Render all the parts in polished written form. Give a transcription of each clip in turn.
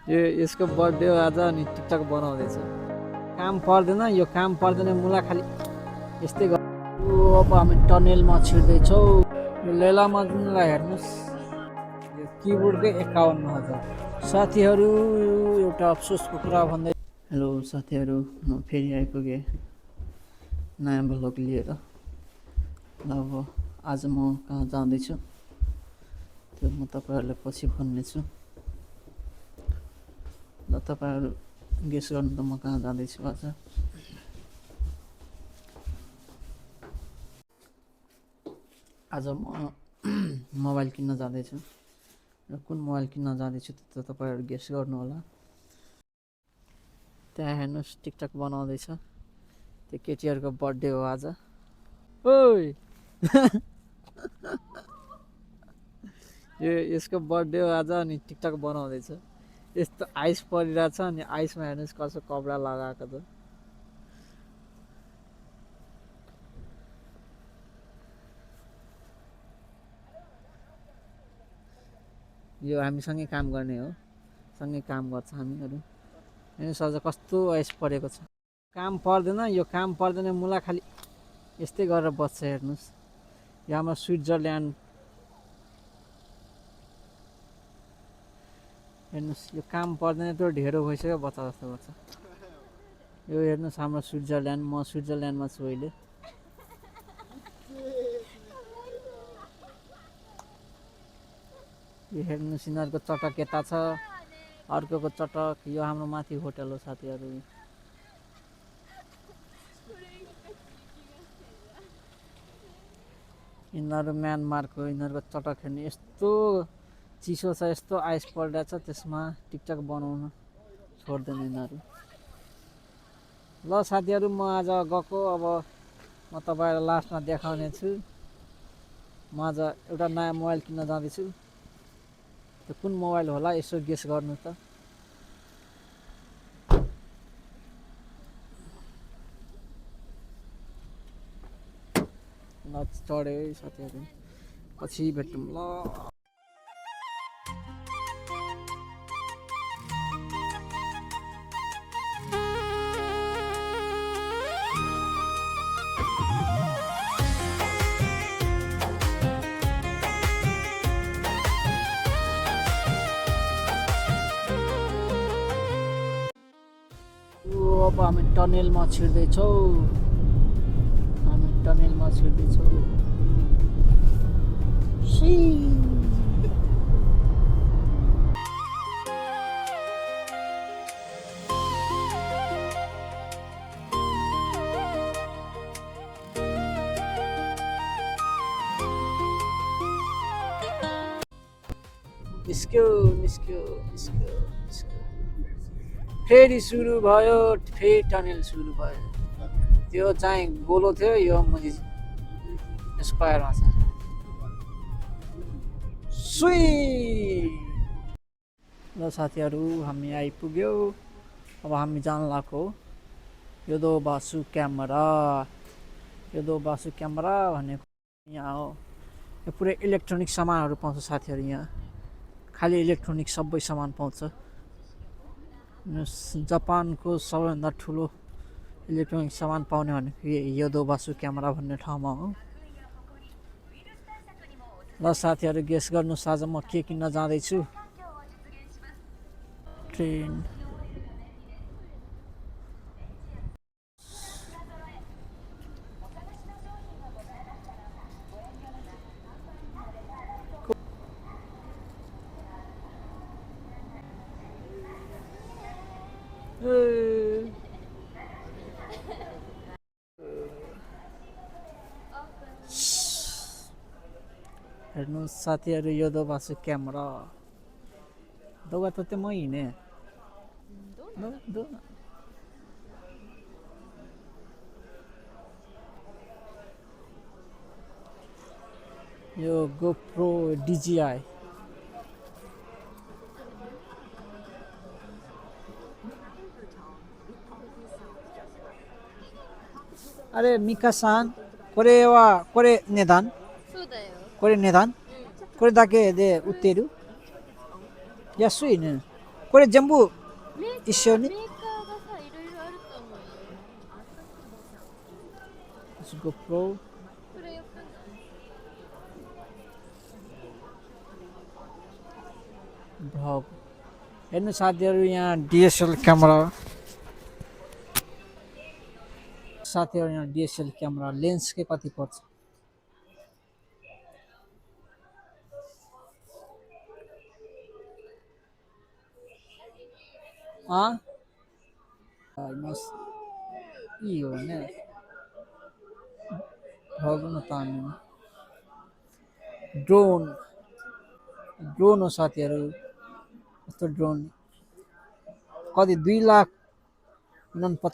यसको बर्थडे हो आज अनि टिकटक बनाउँदैछ। काम पर्दैन, यो काम पर्दैन मुला खालि यस्तै गर। अब हामी टनेलमा छिर्दैछौँ। यो लैला मजनुलाई हेर्नुहोस्, यो किबोर्डकै 51,000। साथीहरू एउटा अफसोसको कुरा भन्दै, हेलो साथीहरू, म फेरि आइपुगेँ नयाँ भ्लग लिएर। अब आज म कहाँ जाँदैछु त्यो म तपाईँहरूलाई पछि भन्नेछु। ल तपाईँहरू गेस गर्नु त म कहाँ जाँदैछु आज। आज म मोबाइल किन्न जाँदैछु र कुन मोबाइल किन्न जाँदैछु त्यो त तपाईँहरू गेस गर्नु होला। त्यहाँ हेर्नुहोस् टिकटक बनाउँदैछ, त्यो केटीहरूको बर्थडे हो आज। ओइ यसको बर्थडे हो आज अनि टिकटक बनाउँदैछ। यस्तो आइस परिरहेछ अनि आइसमा हेर्नुहोस् कसो कपडा लगाएको छ। यो हामीसँगै काम गर्ने हो, सँगै काम गर्छ हामीहरू। हेर्नुहोस् आज कस्तो आइस परेको छ। काम पर्दैन, यो काम पर्दैन मुला खालि यस्तै गरेर बस्छ। हेर्नुहोस् यो हाम्रो स्विजरल्यान्ड, हेर्नुहोस् यो काम पर्दैन त्यो ढेँडो भइसक्यो बच्चा जस्तो गर्छ। यो हेर्नुहोस् हाम्रो स्विजरल्यान्ड, म स्विजरल्यान्डमा छु अहिले। यो हेर्नुहोस् यिनीहरूको चटक यता छ, अर्कोको चटक यो हाम्रो माथि होटल हो साथीहरू। यिनीहरू म्यानमारको, यिनीहरूको चटक हेर्ने यस्तो चिसो छ, यस्तो आइस परिरहेछ, त्यसमा टिकटक बनाउन छोड्दैन यिनीहरू। ल साथीहरू म आज गएको, अब म तपाईँलाई लास्टमा देखाउने छु। म आज एउटा नयाँ मोबाइल किन्न जाँदैछु, त्यो कुन मोबाइल होला यसो गेस गर्नु त। ल चढ्यो है साथीहरू, पछि भेटौँ ल। अब हामी टनेलमा छिर्दैछौँ, हामी टनेलमा छिर्दैछौँ। निस्क्यो निस्क्यो निस्क्यो निस्क्यो, फेरि सुरु भयो, फेरि टनेल सुरु भयो। त्यो चाहिँ गोलो थियो, यो मुनि स्क्वायरमा छ। सुई ल साथीहरू हामी आइपुग्यो, अब हामी जान लाग्यो योदोबासु क्यामेरा। योदोबासु क्यामेरा भनेको यहाँ हो, यो पुरै इलेक्ट्रोनिक सामानहरू पाउँछ साथीहरू। यहाँ खालि इलेक्ट्रोनिक सबै सामान पाउँछ। जापानको सबैभन्दा ठुलो इलेक्ट्रोनिक सामान पाउने भनेको योदोबासु क्यामेरा भन्ने ठाउँमा हो। ल साथीहरू गेस गर्नुहोस् आज म के किन्न जाँदैछु। ट्रेन हेर्नुहोस् साथीहरू योदोबासु क्यामेरा। दौगा त त्यो मै हिँडेँ यो गोप्रो DJI। अरे मिका-सानこれはこれ値段そうだよ。これ値段これだけで売ってる安いね。ここれ全部メー一緒にメーカーがさ、いろいろあると思うよ。GoPro これよくない？ भ्लग हेर्नु साथीहरू यहाँ डिएसएलआर क्यामेरा साथीहरू यहाँ डिएसएलआर क्यामेरा लेन्सकै कति पर्छ के हो भने भ्लग तान्नु ड्रोन ड्रोन हो साथीहरू यस्तो ड्रोन कति 2,49,000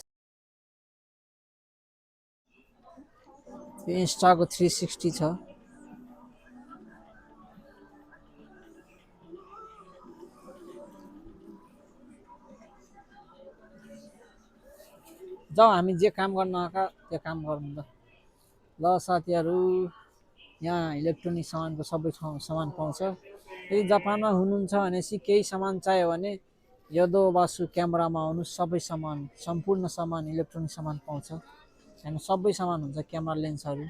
यो इन्स्टाको 360 छ जाउँ हामी जे काम गर्न आएका त्यो काम गरौँ ल साथीहरू यहाँ इलेक्ट्रोनिक सामानको सबै सामान पाउँछ यदि जापानमा हुनुहुन्छ भनेपछि केही सामान चाहियो भने यदो वासु क्यामेरामा आउनु सबै सामान सम्पूर्ण सामान इलेक्ट्रोनिक सामान पाउँछ हैन सबै सामान हुन्छ क्यामेरा लेन्सहरू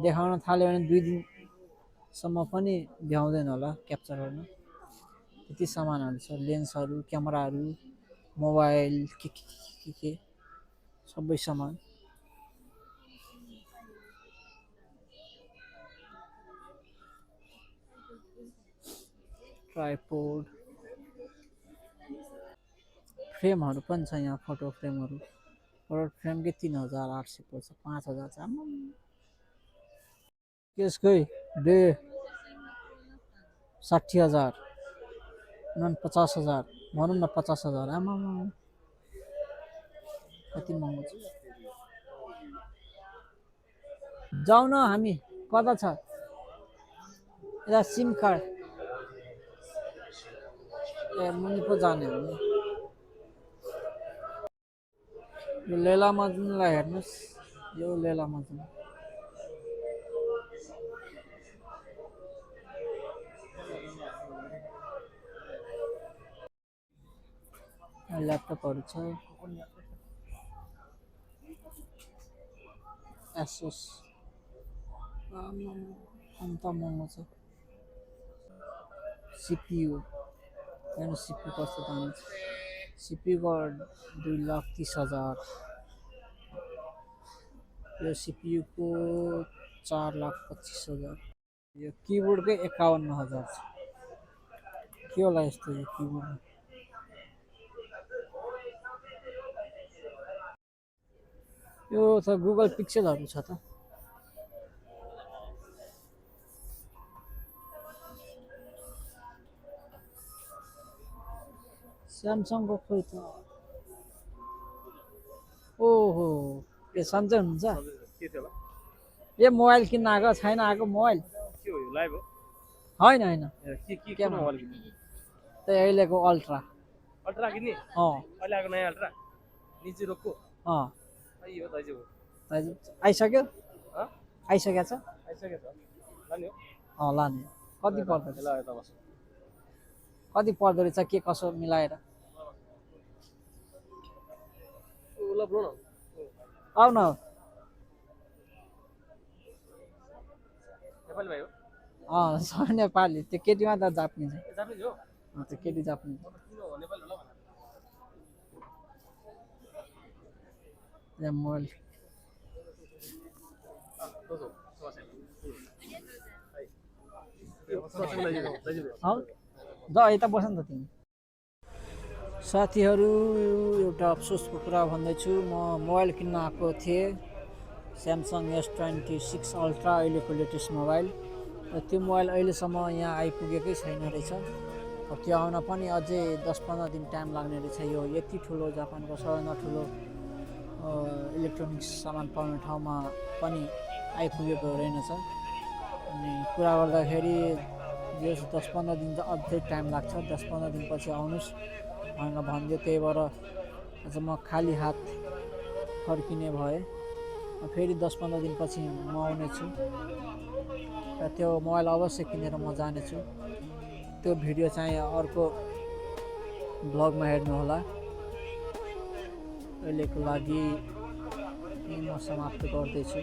देखाउन थाल्यो भने 2 दिनसम्म पनि भ्याउँदैन होला क्याप्चर गर्न त्यति सामानहरू छ लेन्सहरू क्यामेराहरू मोबाइल के सबै सामान ट्राइपोड फ्रेमहरू पनि छ यहाँ फोटो फ्रेमहरू फ्रेमकै 3,800 पर्छ 5,000 छ त्यसकै डे 60,000 50,000 भनौँ न 50,000 आमा कति महँगो छ जाउँ न हामी कता छ यता सिम कार्ड ए मुनि पो जाने हो नि यो लेला मजनुलाई हेर्नुहोस् यो लेला मजनु ल्यापटपहरू छ एसुस अन्त महँगो छ सिपियु हेर्नु सिपियु कस्तो दामी छ सिपियुको 2,30,000 यो सिपियुको 4,25,000 यो किबोर्डकै 51,000 छ के होला यस्तो यो किबोर्ड यो त गुगल पिक्सेलहरू छ त स्यामसङको खोइ त ओहो ए सन्चै हुनुहुन्छ के थियो होला ए मोबाइल किन्न आएको छैन आएको मोबाइल के हो यो लाइभ हो होइन होइन के मोबाइल किन्नु त्यही अहिलेको अल्ट्रा अल्ट्रा किन्ने अहिले आएको नयाँ अल्ट्रा निजी रोकको यो दाइजु आइसक्यो आइसकेको छ आइसकेको छ लाने हो लाने कति पर्दो ल यता बस कति पर्दो रहेछ के कसो मिलाएर ल ब्रो न आउ न नेपाली भाइ हो सब नेपाली त्यो केटीमा त जापानिज जापानिज हो त्यो केटी जापानिज किन हो नेपाली होला या मोबाइल जा यता बस नि त तिमी साथीहरू एउटा अफसोसको कुरा भन्दैछु म मोबाइल किन्न आएको थिएँ स्यामसङ S26 अल्ट्रा अहिलेको लेटेस्ट मोबाइल र त्यो मोबाइल अहिलेसम्म यहाँ आइपुगेकै छैन रहेछ त्यो आउन पनि अझै 10-15 दिन टाइम लाग्ने रहेछ यो यति ठुलो जापानको सबैभन्दा ठुलो इलेक्ट्रोनिक्स सामान पाउने ठाउँमा पनि आइपुगेको रहेनछ अनि कुरा गर्दाखेरि यो 10-15 दिन त अझै टाइम लाग्छ 10-15 दिनपछि आउनुहोस् भनेर भन्यो त्यही भएर आज म खाली हात फर्किने भए फेरि 10-15 दिनपछि म आउनेछु र त्यो मोबाइल अवश्य किनेर म जानेछु त्यो भिडियो चाहिँ अर्को ब्लगमा हेर्नुहोला। अहिलेको लागि यही म समाप्त गर्दैछु।